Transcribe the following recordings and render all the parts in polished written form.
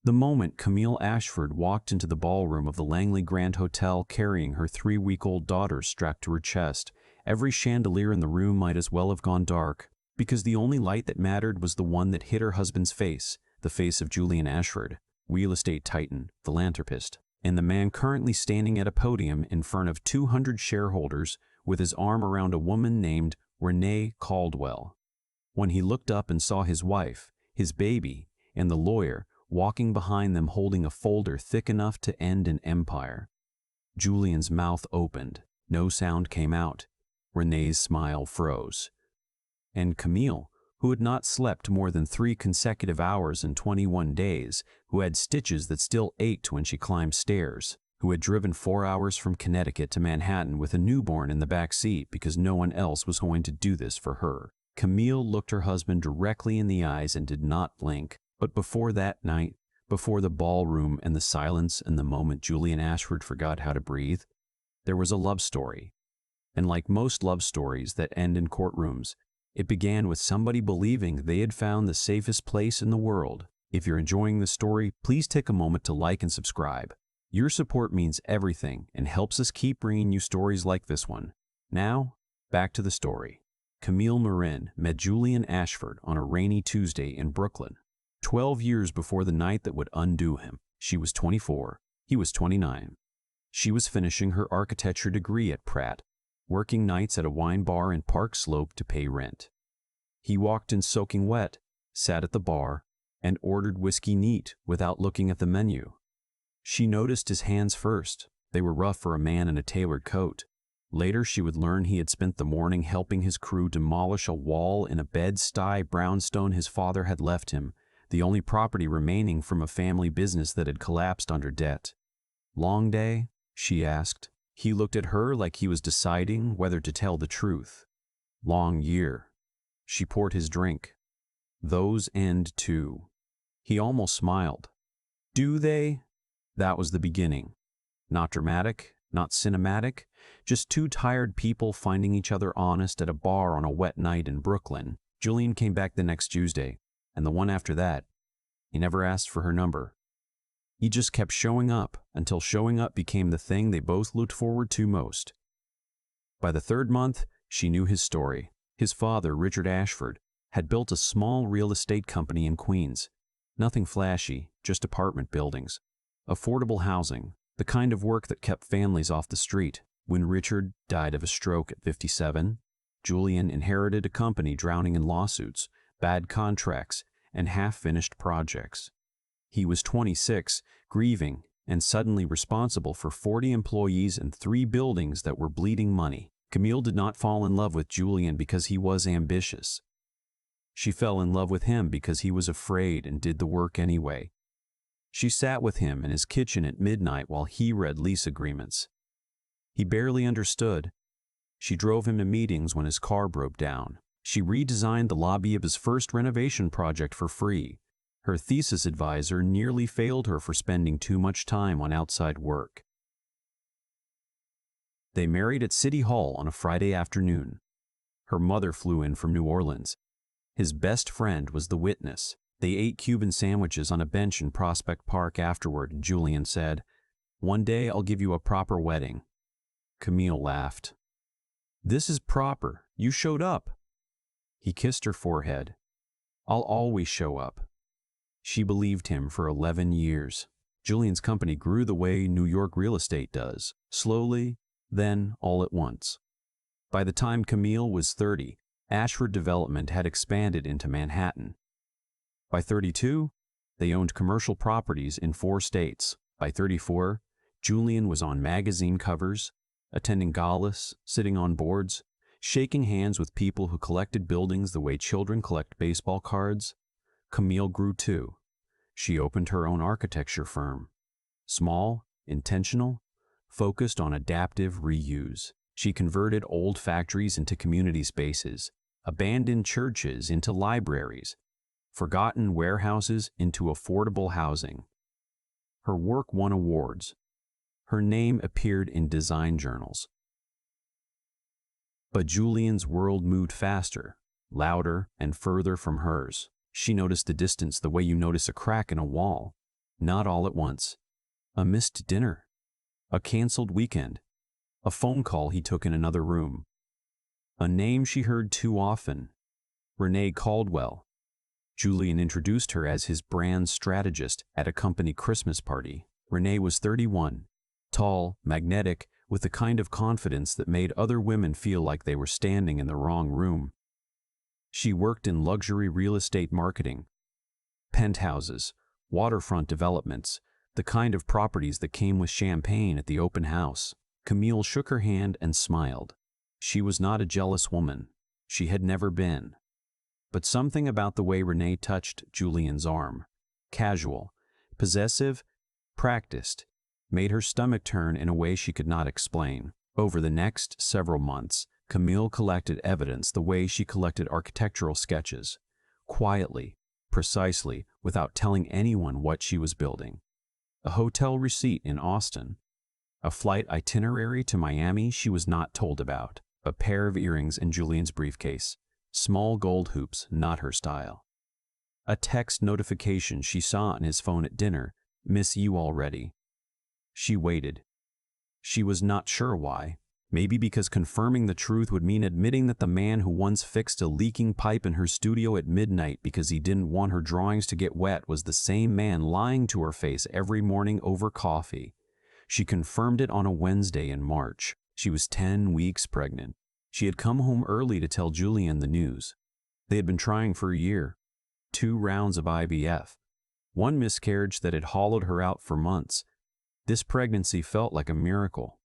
The moment Camille Ashford walked into the ballroom of the Langley Grand Hotel carrying her 3-week-old daughter strapped to her chest, every chandelier in the room might as well have gone dark, because the only light that mattered was the one that hit her husband's face, the face of Julian Ashford, real estate titan, philanthropist, and the man currently standing at a podium in front of 200 shareholders with his arm around a woman named Renee Caldwell. When he looked up and saw his wife, his baby, and the lawyer walking behind them holding a folder thick enough to end an empire, Julian's mouth opened. No sound came out. Renee's smile froze. And Camille, who had not slept more than 3 consecutive hours in 21 days, who had stitches that still ached when she climbed stairs, who had driven 4 hours from Connecticut to Manhattan with a newborn in the back seat because no one else was going to do this for her. Camille looked her husband directly in the eyes and did not blink. But before that night, before the ballroom and the silence and the moment Julian Ashford forgot how to breathe, there was a love story. And like most love stories that end in courtrooms, it began with somebody believing they had found the safest place in the world. If you're enjoying this story, please take a moment to like and subscribe. Your support means everything and helps us keep bringing you stories like this one. Now, back to the story. Camille Marin met Julian Ashford on a rainy Tuesday in Brooklyn. 12 years before the night that would undo him. She was 24, he was 29. She was finishing her architecture degree at Pratt, working nights at a wine bar in Park Slope to pay rent. He walked in soaking wet, sat at the bar, and ordered whiskey neat without looking at the menu. She noticed his hands first. They were rough for a man in a tailored coat. Later she would learn he had spent the morning helping his crew demolish a wall in a Bed-Stuy brownstone his father had left him, the only property remaining from a family business that had collapsed under debt. Long day? She asked. He looked at her like he was deciding whether to tell the truth. Long year. She poured his drink. Those end too. He almost smiled. Do they? That was the beginning. Not dramatic, not cinematic, just 2 tired people finding each other honest at a bar on a wet night in Brooklyn. Julian came back the next Tuesday, and the one after that. He never asked for her number. He just kept showing up until showing up became the thing they both looked forward to most. By the 3rd month, she knew his story. His father, Richard Ashford, had built a small real estate company in Queens. Nothing flashy, just apartment buildings. Affordable housing, the kind of work that kept families off the street. When Richard died of a stroke at 57, Julian inherited a company drowning in lawsuits, bad contracts, and half-finished projects. He was 26, grieving, and suddenly responsible for 40 employees and 3 buildings that were bleeding money. Camille did not fall in love with Julian because he was ambitious. She fell in love with him because he was afraid and did the work anyway. She sat with him in his kitchen at midnight while he read lease agreements. He barely understood. She drove him to meetings when his car broke down. She redesigned the lobby of his first renovation project for free. Her thesis advisor nearly failed her for spending too much time on outside work. They married at City Hall on a Friday afternoon. Her mother flew in from New Orleans. His best friend was the witness. They ate Cuban sandwiches on a bench in Prospect Park afterward, and Julian said, "One day I'll give you a proper wedding." Camille laughed. "This is proper. You showed up." He kissed her forehead. "I'll always show up." She believed him for 11 years. Julian's company grew the way New York real estate does, slowly, then all at once. By the time Camille was 30, Ashford Development had expanded into Manhattan. By 32, they owned commercial properties in 4 states. By 34, Julian was on magazine covers, attending galas, sitting on boards, shaking hands with people who collected buildings the way children collect baseball cards. Camille grew too. She opened her own architecture firm. Small, intentional, focused on adaptive reuse. She converted old factories into community spaces, abandoned churches into libraries, forgotten warehouses into affordable housing. Her work won awards. Her name appeared in design journals. But Julian's world moved faster, louder, and further from hers. She noticed the distance the way you notice a crack in a wall. Not all at once. A missed dinner. A canceled weekend. A phone call he took in another room. A name she heard too often. Renee Caldwell. Julian introduced her as his brand strategist at a company Christmas party. Renee was 31, tall, magnetic, with the kind of confidence that made other women feel like they were standing in the wrong room. She worked in luxury real estate marketing. Penthouses, waterfront developments, the kind of properties that came with champagne at the open house. Camille shook her hand and smiled. She was not a jealous woman. She had never been. But something about the way Renee touched Julian's arm, casual, possessive, practiced, made her stomach turn in a way she could not explain. Over the next several months, Camille collected evidence the way she collected architectural sketches, quietly, precisely, without telling anyone what she was building. A hotel receipt in Austin, a flight itinerary to Miami she was not told about, a pair of earrings in Julian's briefcase, small gold hoops not her style. A text notification she saw on his phone at dinner, "Miss you already." She waited. She was not sure why. Maybe because confirming the truth would mean admitting that the man who once fixed a leaking pipe in her studio at midnight because he didn't want her drawings to get wet was the same man lying to her face every morning over coffee. She confirmed it on a Wednesday in March. She was 10 weeks pregnant. She had come home early to tell Julian the news. They had been trying for a year. 2 rounds of IVF. 1 miscarriage that had hollowed her out for months. This pregnancy felt like a miracle.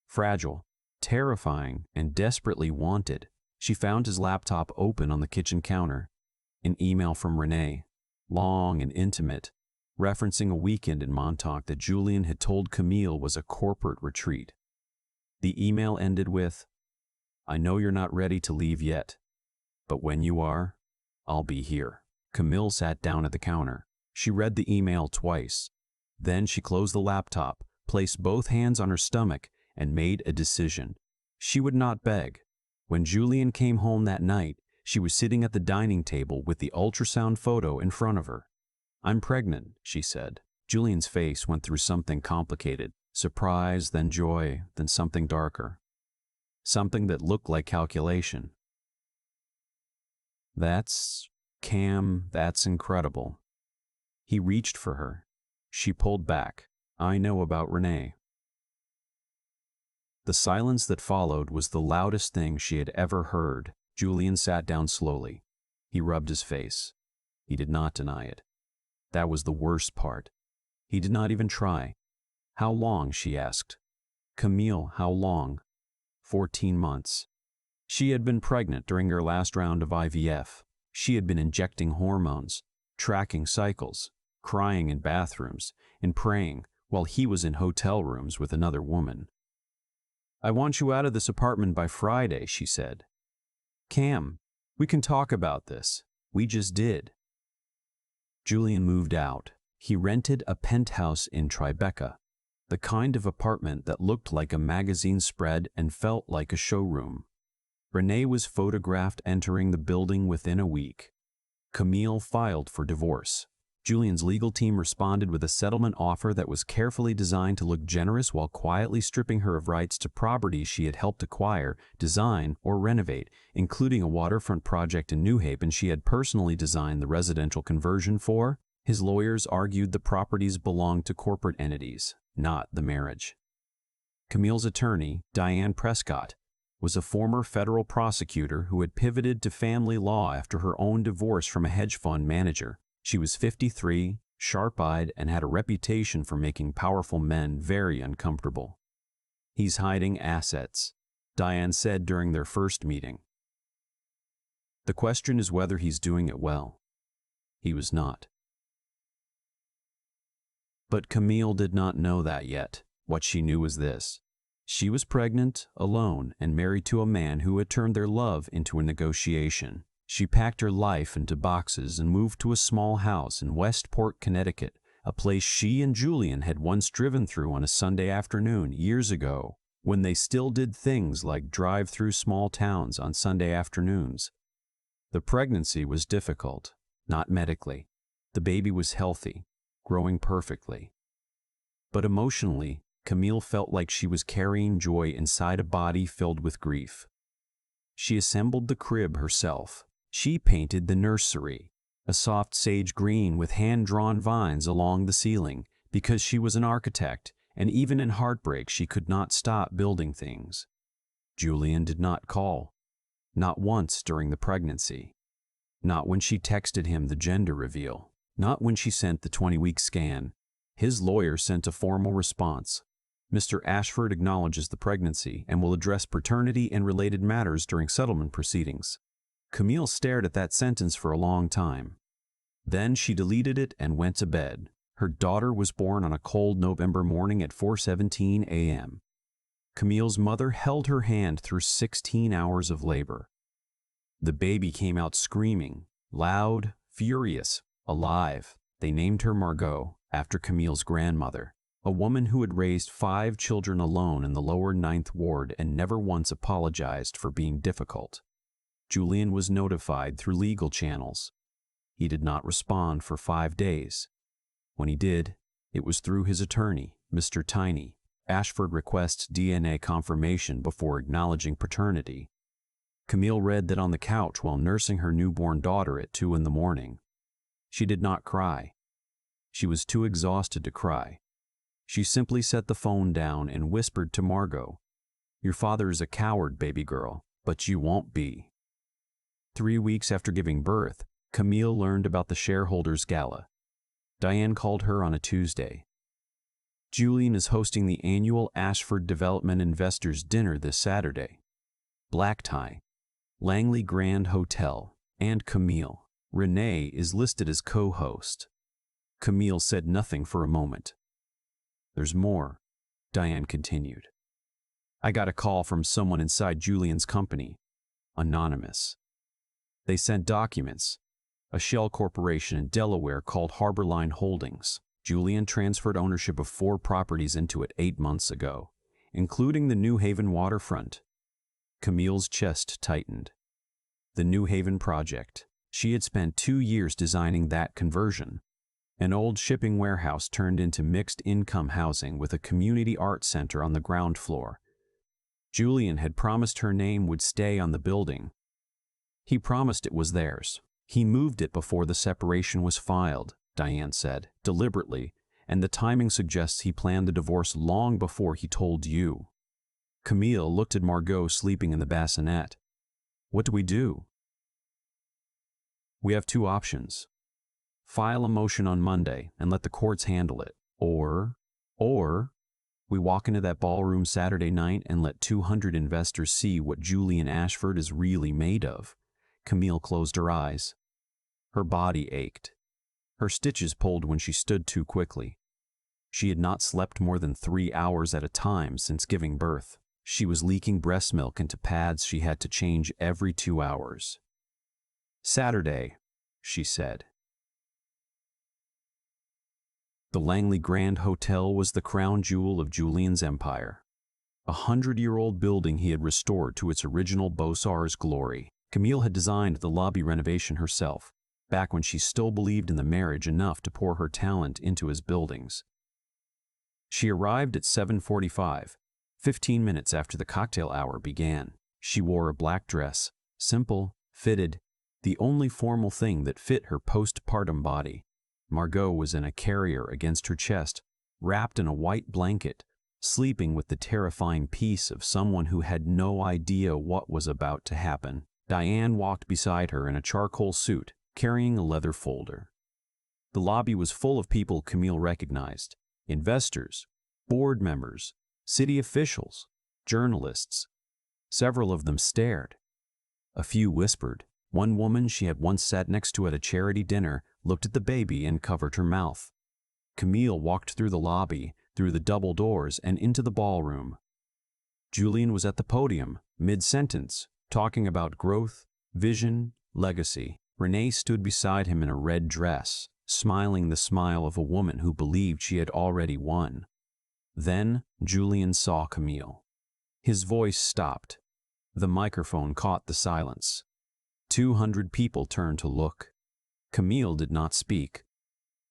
Fragile, terrifying, and desperately wanted. She found his laptop open on the kitchen counter. An email from Renee, long and intimate, referencing a weekend in Montauk that Julian had told Camille was a corporate retreat. The email ended with, "I know you're not ready to leave yet, but when you are, I'll be here." Camille sat down at the counter. She read the email twice. Then she closed the laptop, placed both hands on her stomach, and made a decision. She would not beg. When Julian came home that night, she was sitting at the dining table with the ultrasound photo in front of her. "I'm pregnant," she said. Julian's face went through something complicated. Surprise, then joy, then something darker. Something that looked like calculation. "That's... Cam, that's incredible." He reached for her. She pulled back. "I know about Renee." The silence that followed was the loudest thing she had ever heard. Julian sat down slowly. He rubbed his face. He did not deny it. That was the worst part. He did not even try. "How long?" she asked. "Camille, how long?" 14 months. She had been pregnant during her last round of IVF. She had been injecting hormones, tracking cycles, crying in bathrooms, and praying while he was in hotel rooms with another woman. "I want you out of this apartment by Friday," she said. "Cam, we can talk about this. We just did." Julian moved out. He rented a penthouse in Tribeca, the kind of apartment that looked like a magazine spread and felt like a showroom. Renee was photographed entering the building within a week. Camille filed for divorce. Julian's legal team responded with a settlement offer that was carefully designed to look generous while quietly stripping her of rights to property she had helped acquire, design, or renovate, including a waterfront project in New Haven she had personally designed the residential conversion for. His lawyers argued the properties belonged to corporate entities, not the marriage. Camille's attorney, Diane Prescott, was a former federal prosecutor who had pivoted to family law after her own divorce from a hedge fund manager. She was 53, sharp-eyed, and had a reputation for making powerful men very uncomfortable. "He's hiding assets," Diane said during their first meeting. "The question is whether he's doing it well." He was not. But Camille did not know that yet. What she knew was this. She was pregnant, alone, and married to a man who had turned their love into a negotiation. She packed her life into boxes and moved to a small house in Westport, Connecticut, a place she and Julian had once driven through on a Sunday afternoon years ago, when they still did things like drive through small towns on Sunday afternoons. The pregnancy was difficult, not medically. The baby was healthy, growing perfectly. But emotionally, Camille felt like she was carrying joy inside a body filled with grief. She assembled the crib herself. She painted the nursery, a soft sage green with hand-drawn vines along the ceiling, because she was an architect, and even in heartbreak she could not stop building things. Julian did not call. Not once during the pregnancy. Not when she texted him the gender reveal. Not when she sent the 20-week scan. His lawyer sent a formal response. Mr. Ashford acknowledges the pregnancy and will address paternity and related matters during settlement proceedings. Camille stared at that sentence for a long time. Then she deleted it and went to bed. Her daughter was born on a cold November morning at 4:17 a.m. Camille's mother held her hand through 16 hours of labor. The baby came out screaming, loud, furious, alive. They named her Margot, after Camille's grandmother, a woman who had raised 5 children alone in the lower 9th Ward and never once apologized for being difficult. Julian was notified through legal channels. He did not respond for 5 days. When he did, it was through his attorney, Mr. Tiny. Ashford requests DNA confirmation before acknowledging paternity. Camille read that on the couch while nursing her newborn daughter at 2 in the morning. She did not cry. She was too exhausted to cry. She simply set the phone down and whispered to Margot, "Your father is a coward, baby girl, but you won't be." 3 weeks after giving birth, Camille learned about the Shareholders Gala. Diane called her on a Tuesday. Julian is hosting the annual Ashford Development Investors Dinner this Saturday. Black tie, Langley Grand Hotel, and Camille. Renee is listed as co-host. Camille said nothing for a moment. "There's more," Diane continued. "I got a call from someone inside Julian's company. Anonymous. They sent documents. A shell corporation in Delaware called Harborline Holdings. Julian transferred ownership of 4 properties into it 8 months ago, including the New Haven waterfront." Camille's chest tightened. The New Haven project. She had spent 2 years designing that conversion. An old shipping warehouse turned into mixed-income housing with a community art center on the ground floor. Julian had promised her name would stay on the building. He promised it was theirs. He moved it before the separation was filed, Diane said, deliberately, and the timing suggests he planned the divorce long before he told you. Camille looked at Margot sleeping in the bassinet. "What do we do?" "We have 2 options. File a motion on Monday and let the courts handle it. Or we walk into that ballroom Saturday night and let 200 investors see what Julian Ashford is really made of." Camille closed her eyes. Her body ached. Her stitches pulled when she stood too quickly. She had not slept more than 3 hours at a time since giving birth. She was leaking breast milk into pads she had to change every 2 hours. "Saturday," she said. The Langley Grand Hotel was the crown jewel of Julian's empire. A 100-year-old building he had restored to its original Beaux-Arts glory. Camille had designed the lobby renovation herself, back when she still believed in the marriage enough to pour her talent into his buildings. She arrived at 7:45, 15 minutes after the cocktail hour began. She wore a black dress, simple, fitted, the only formal thing that fit her postpartum body. Margot was in a carrier against her chest, wrapped in a white blanket, sleeping with the terrifying peace of someone who had no idea what was about to happen. Diane walked beside her in a charcoal suit, carrying a leather folder. The lobby was full of people Camille recognized: investors, board members, city officials, journalists. Several of them stared. A few whispered. One woman she had once sat next to at a charity dinner looked at the baby and covered her mouth. Camille walked through the lobby, through the double doors, and into the ballroom. Julian was at the podium, mid-sentence, talking about growth, vision, legacy. Renee stood beside him in a red dress, smiling the smile of a woman who believed she had already won. Then Julian saw Camille. His voice stopped. The microphone caught the silence. 200 people turned to look. Camille did not speak.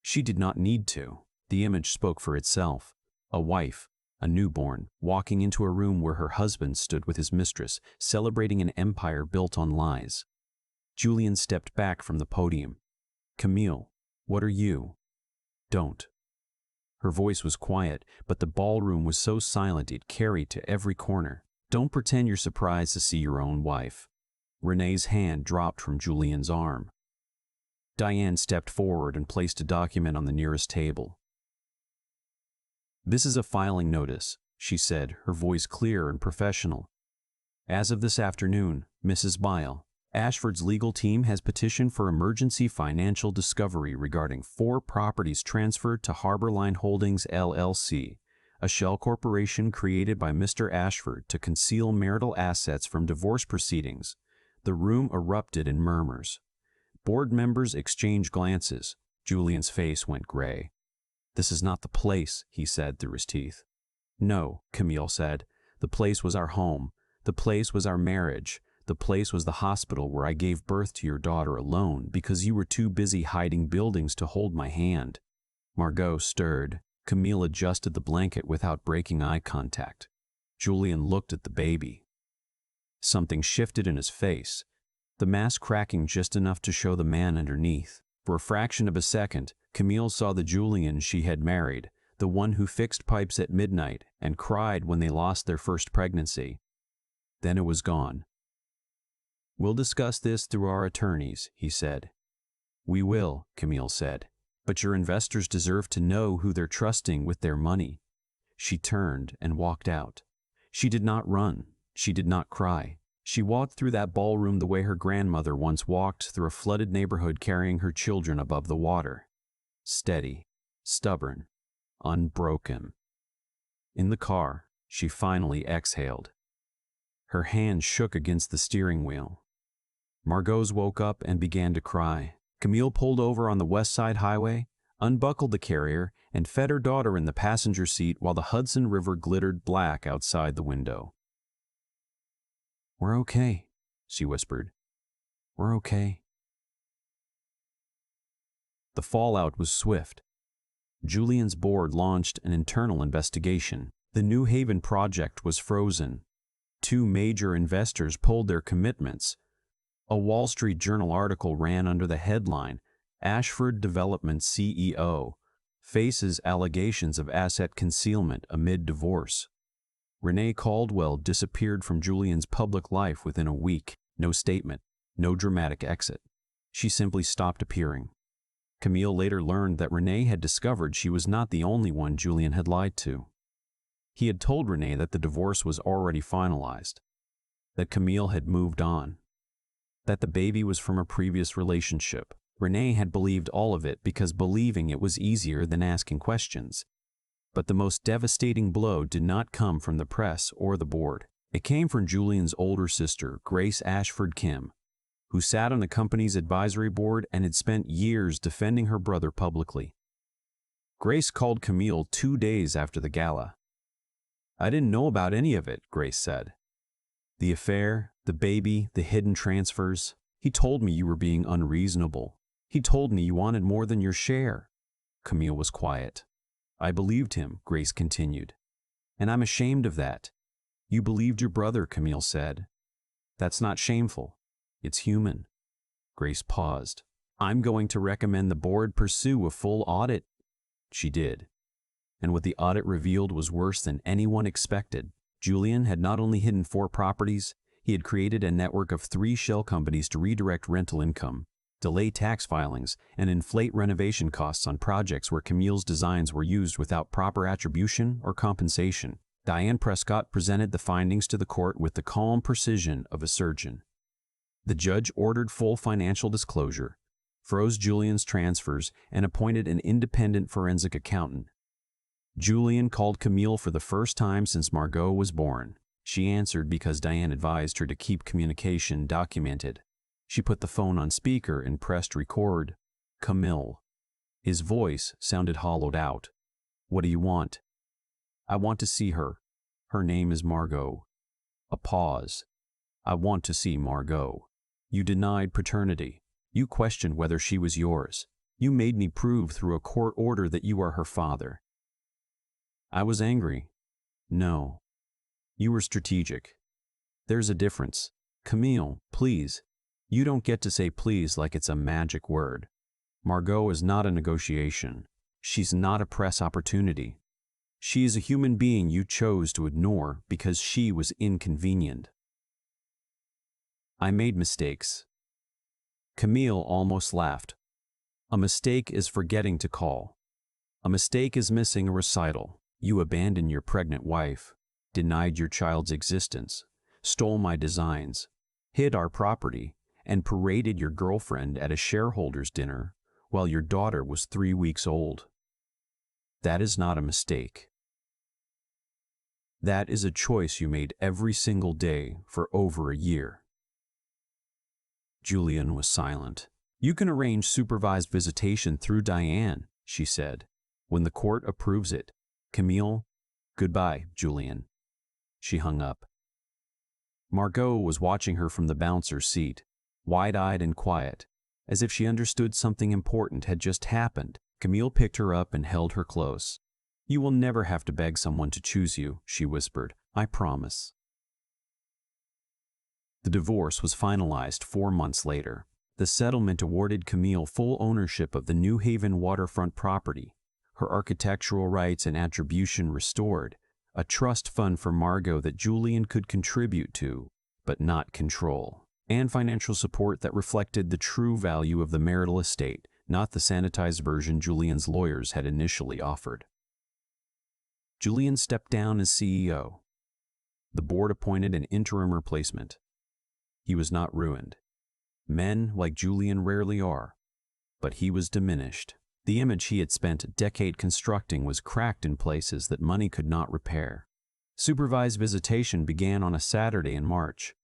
She did not need to. The image spoke for itself. A wife, a newborn, walking into a room where her husband stood with his mistress, celebrating an empire built on lies. Julian stepped back from the podium. "Camille, what are you?" "Don't." Her voice was quiet, but the ballroom was so silent it carried to every corner. "Don't pretend you're surprised to see your own wife." Renee's hand dropped from Julian's arm. Diane stepped forward and placed a document on the nearest table. "This is a filing notice," she said, her voice clear and professional. "As of this afternoon, Mrs. Bile, Ashford's legal team has petitioned for emergency financial discovery regarding 4 properties transferred to Harborline Holdings LLC, a shell corporation created by Mr. Ashford to conceal marital assets from divorce proceedings." The room erupted in murmurs. Board members exchanged glances. Julian's face went gray. "This is not the place," he said through his teeth. "No," Camille said. "The place was our home. The place was our marriage. The place was the hospital where I gave birth to your daughter alone because you were too busy hiding buildings to hold my hand." Margot stirred. Camille adjusted the blanket without breaking eye contact. Julian looked at the baby. Something shifted in his face, the mask cracking just enough to show the man underneath. For a fraction of a second, Camille saw the Julian she had married, the one who fixed pipes at midnight and cried when they lost their first pregnancy. Then it was gone. "We'll discuss this through our attorneys," he said. "We will," Camille said. "But your investors deserve to know who they're trusting with their money." She turned and walked out. She did not run. She did not cry. She walked through that ballroom the way her grandmother once walked through a flooded neighborhood carrying her children above the water. Steady, stubborn, unbroken. In the car, she finally exhaled. Her hand shook against the steering wheel. Margot's woke up and began to cry. Camille pulled over on the West Side Highway, unbuckled the carrier, and fed her daughter in the passenger seat while the Hudson River glittered black outside the window. "We're okay," she whispered. "We're okay." The fallout was swift. Julian's board launched an internal investigation. The New Haven project was frozen. 2 major investors pulled their commitments. A Wall Street Journal article ran under the headline, "Ashford Development CEO faces allegations of asset concealment amid divorce." Renee Caldwell disappeared from Julian's public life within a week. No statement, no dramatic exit. She simply stopped appearing. Camille later learned that Renee had discovered she was not the only one Julian had lied to. He had told Renee that the divorce was already finalized, that Camille had moved on, that the baby was from a previous relationship. Renee had believed all of it because believing it was easier than asking questions. But the most devastating blow did not come from the press or the board. It came from Julian's older sister, Grace Ashford Kim, who sat on the company's advisory board and had spent years defending her brother publicly. Grace called Camille 2 days after the gala. "I didn't know about any of it," Grace said. "The affair, the baby, the hidden transfers. He told me you were being unreasonable. He told me you wanted more than your share." Camille was quiet. "I believed him," Grace continued. "And I'm ashamed of that." "You believed your brother," Camille said. "That's not shameful. It's human." Grace paused. "I'm going to recommend the board pursue a full audit." She did. And what the audit revealed was worse than anyone expected. Julian had not only hidden 4 properties, he had created a network of 3 shell companies to redirect rental income, delay tax filings, and inflate renovation costs on projects where Camille's designs were used without proper attribution or compensation. Diane Prescott presented the findings to the court with the calm precision of a surgeon. The judge ordered full financial disclosure, froze Julian's transfers, and appointed an independent forensic accountant. Julian called Camille for the first time since Margot was born. She answered because Diane advised her to keep communication documented. She put the phone on speaker and pressed record. "Camille." His voice sounded hollowed out. "What do you want?" "I want to see her. Her name is Margot." A pause. "I want to see Margot. You denied paternity. You questioned whether she was yours. You made me prove through a court order that you are her father. I was angry. No. You were strategic. There's a difference. Camille, please. You don't get to say please like it's a magic word. Margot is not a negotiation. She's not a press opportunity. She is a human being you chose to ignore because she was inconvenient. I made mistakes. Camille almost laughed. A mistake is forgetting to call. A mistake is missing a recital. You abandoned your pregnant wife, denied your child's existence, stole my designs, hid our property, and paraded your girlfriend at a shareholders dinner while your daughter was 3 weeks old. That is not a mistake. That is a choice you made every single day for over a year. Julian was silent. You can arrange supervised visitation through Diane, she said. When the court approves it. Camille, goodbye, Julian. She hung up. Margot was watching her from the bouncer's seat, wide-eyed and quiet, as if she understood something important had just happened. Camille picked her up and held her close. You will never have to beg someone to choose you, she whispered. I promise. The divorce was finalized 4 months later. The settlement awarded Camille full ownership of the New Haven waterfront property, her architectural rights and attribution restored, a trust fund for Margot that Julian could contribute to, but not control, and financial support that reflected the true value of the marital estate, not the sanitized version Julian's lawyers had initially offered. Julian stepped down as CEO. The board appointed an interim replacement. He was not ruined. Men like Julian rarely are, but he was diminished. The image he had spent a decade constructing was cracked in places that money could not repair. Supervised visitation began on a Saturday in March.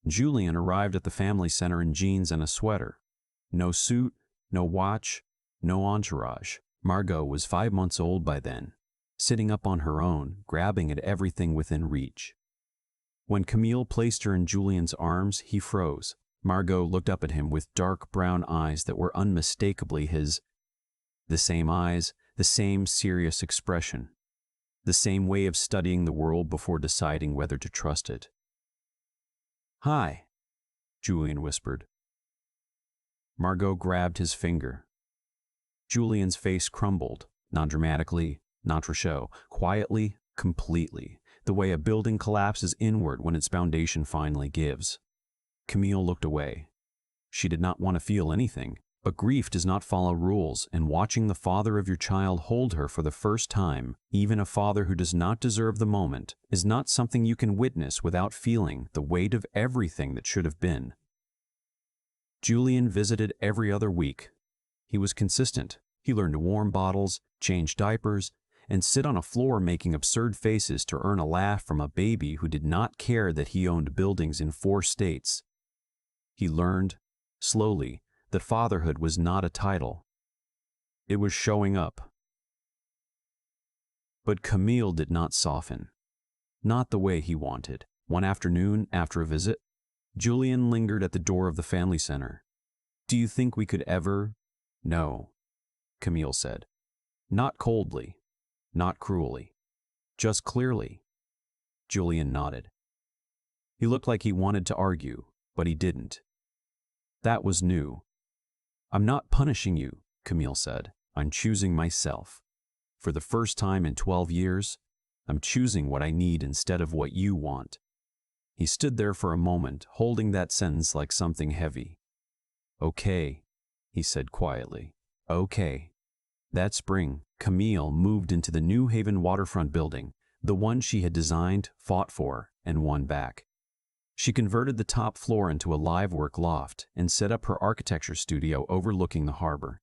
Julian arrived at the family center in jeans and a sweater. No suit, no watch, no entourage. Margot was 5 months old by then, sitting up on her own, grabbing at everything within reach. When Camille placed her in Julian's arms, he froze. Margot looked up at him with dark brown eyes that were unmistakably his. The same eyes, the same serious expression, the same way of studying the world before deciding whether to trust it. Hi, Julian whispered. Margot grabbed his finger. Julian's face crumbled, not dramatically, not for show, quietly, completely, the way a building collapses inward when its foundation finally gives. Camille looked away. She did not want to feel anything, but grief does not follow rules, and watching the father of your child hold her for the first time, even a father who does not deserve the moment, is not something you can witness without feeling the weight of everything that should have been. Julian visited every other week. He was consistent. He learned to warm bottles, change diapers, and sit on a floor making absurd faces to earn a laugh from a baby who did not care that he owned buildings in 4 states. He learned, slowly, that fatherhood was not a title. It was showing up. But Camille did not soften. Not the way he wanted. One afternoon, after a visit, Julian lingered at the door of the family center. Do you think we could ever? No, Camille said. Not coldly, not cruelly, just clearly. Julian nodded. He looked like he wanted to argue, but he didn't. That was new. I'm not punishing you, Camille said. I'm choosing myself. For the first time in 12 years, I'm choosing what I need instead of what you want. He stood there for a moment, holding that sentence like something heavy. Okay, he said quietly. Okay. That spring, Camille moved into the New Haven waterfront building, the one she had designed, fought for, and won back. She converted the top floor into a live work loft and set up her architecture studio overlooking the harbor.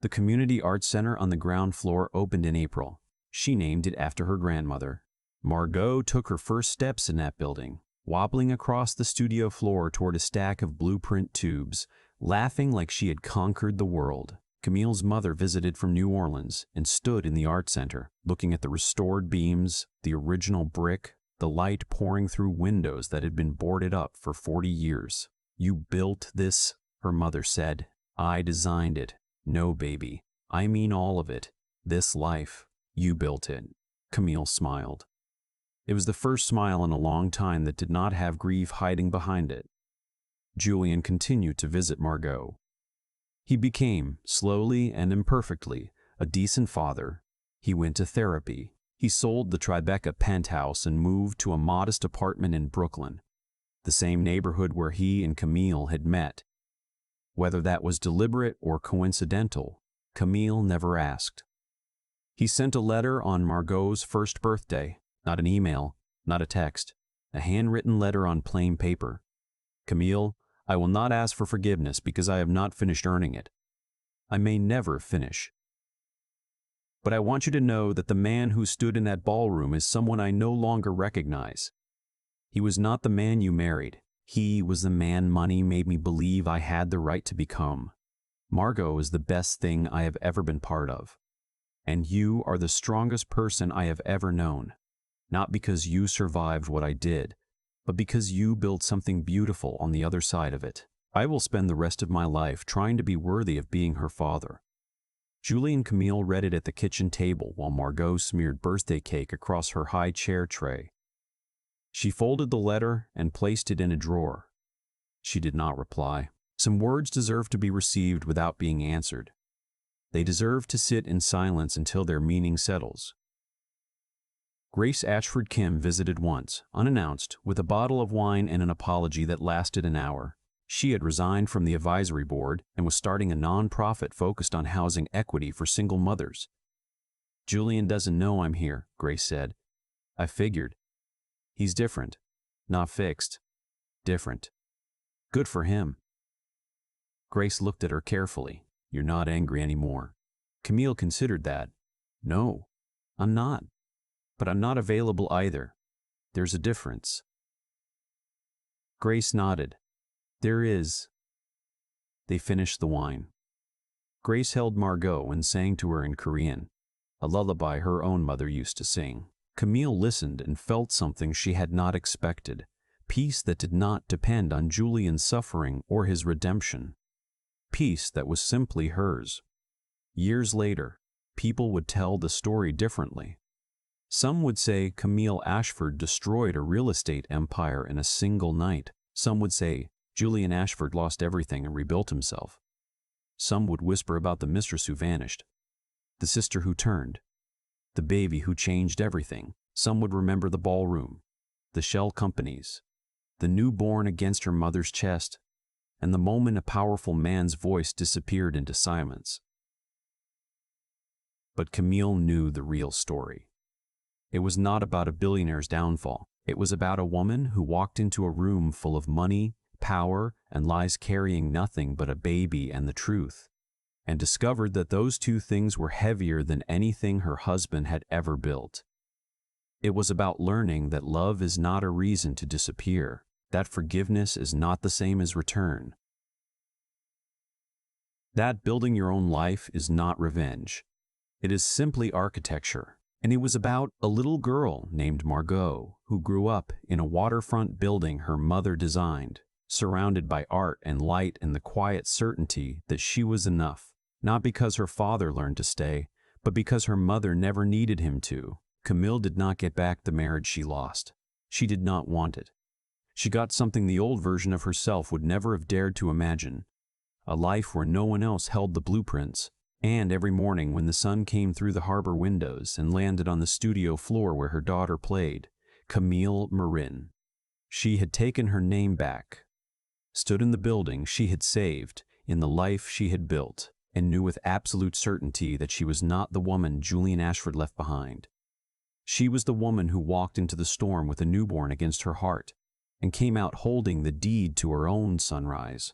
The Community Arts Center on the ground floor opened in April. She named it after her grandmother. Margot took her first steps in that building, wobbling across the studio floor toward a stack of blueprint tubes, laughing like she had conquered the world. Camille's mother visited from New Orleans and stood in the art center, looking at the restored beams, the original brick, the light pouring through windows that had been boarded up for 40 years. You built this, her mother said. I designed it. No, baby. I mean all of it. This life. You built it. Camille smiled. It was the first smile in a long time that did not have grief hiding behind it. Julian continued to visit Margot. He became, slowly and imperfectly, a decent father. He went to therapy. He sold the Tribeca penthouse and moved to a modest apartment in Brooklyn, the same neighborhood where he and Camille had met. Whether that was deliberate or coincidental, Camille never asked. He sent a letter on Margot's first birthday, not an email, not a text, a handwritten letter on plain paper. Camille, I will not ask for forgiveness because I have not finished earning it. I may never finish. But I want you to know that the man who stood in that ballroom is someone I no longer recognize. He was not the man you married. He was the man money made me believe I had the right to become. Margot is the best thing I have ever been part of. And you are the strongest person I have ever known. Not because you survived what I did, but because you built something beautiful on the other side of it. I will spend the rest of my life trying to be worthy of being her father. Julie and Camille read it at the kitchen table while Margot smeared birthday cake across her high chair tray. She folded the letter and placed it in a drawer. She did not reply. Some words deserve to be received without being answered. They deserve to sit in silence until their meaning settles. Grace Ashford Kim visited once, unannounced, with a bottle of wine and an apology that lasted an hour. She had resigned from the advisory board and was starting a non-profit focused on housing equity for single mothers. Julian doesn't know I'm here, Grace said. I figured. He's different. Not fixed. Different. Good for him. Grace looked at her carefully. You're not angry anymore. Camille considered that. No, I'm not. But I'm not available either. There's a difference. Grace nodded. There is. They finished the wine. Grace held Margot and sang to her in Korean, a lullaby her own mother used to sing. Camille listened and felt something she had not expected, peace that did not depend on Julian's suffering or his redemption, peace that was simply hers. Years later, people would tell the story differently. Some would say Camille Ashford destroyed a real estate empire in a single night. Some would say Julian Ashford lost everything and rebuilt himself. Some would whisper about the mistress who vanished, the sister who turned, the baby who changed everything. Some would remember the ballroom, the shell companies, the newborn against her mother's chest, and the moment a powerful man's voice disappeared into silence. But Camille knew the real story. It was not about a billionaire's downfall. It was about a woman who walked into a room full of money, power, and lies carrying nothing but a baby and the truth, and discovered that those two things were heavier than anything her husband had ever built. It was about learning that love is not a reason to disappear, that forgiveness is not the same as return, that building your own life is not revenge. It is simply architecture. And it was about a little girl named Margot who grew up in a waterfront building her mother designed, surrounded by art and light and the quiet certainty that she was enough, not because her father learned to stay, but because her mother never needed him to. Camille did not get back the marriage she lost. She did not want it. She got something the old version of herself would never have dared to imagine, a life where no one else held the blueprints. And every morning when the sun came through the harbor windows and landed on the studio floor where her daughter played, Camille Marin. She had taken her name back, stood in the building she had saved, in the life she had built, and knew with absolute certainty that she was not the woman Julian Ashford left behind. She was the woman who walked into the storm with a newborn against her heart, and came out holding the deed to her own sunrise.